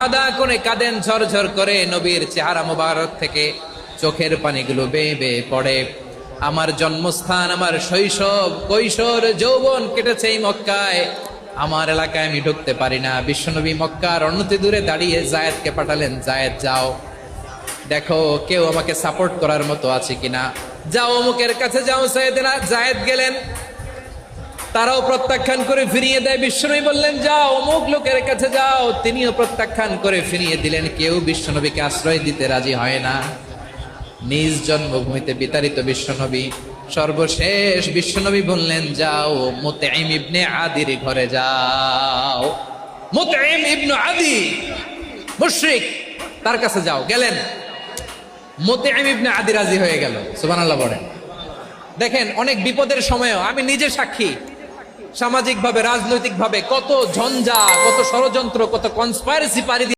আদা করে কাঁদেন ঝরঝর করে, নবীর চেহারা মোবারক থেকে চোখের পানিগুলো বেয়ে বেয়ে পড়ে। আমার জন্মস্থান, আমার শৈশব, কৈশোর, যৌবন কেটেছে এই মক্কায়। আমার এলাকায় আমি ঢুকতে পারি না। বিশ্বনবী মক্কার অনতি দূরে দাঁড়িয়ে জায়েদকে পাঠালেন, জায়েদ যাও, দেখো কেউ আমাকে সাপোর্ট করার মতো আছে কিনা, যাও অমুকের কাছে যাও। জায়েদ গেলেন, তারাও প্রত্যাখ্যান করে ফিরিয়ে দেয়। বিশ্বনবী বললেন যাও অমুক লোকের কাছে যাও, তিনিও প্রত্যাখ্যান করে ফিরিয়ে দিলেন। কেউ বিশ্বনবীকে আশ্রয় দিতে রাজি হয় না। নিজ জন্মভূমিতে বিতাড়িত বিশ্বনবী, সর্বশেষ বিশ্বনবী বললেন যাও মুতঈম ইবনে আদির ঘরে যাও। মুতঈম ইবনে আদি মুশরিক, তার কাছে যাও। গেলেন, মুতঈম ইবনে আদি রাজি হয়ে গেল। সুবহানাল্লাহ বলেন। দেখেন, অনেক বিপদের সময়ও আমি নিজে সাক্ষী, সামাজিক ভাবে, রাজনৈতিক ভাবে কত ঝঞ্ঝা, কত ষড়যন্ত্র, কত কনস্পাইরেসি পারি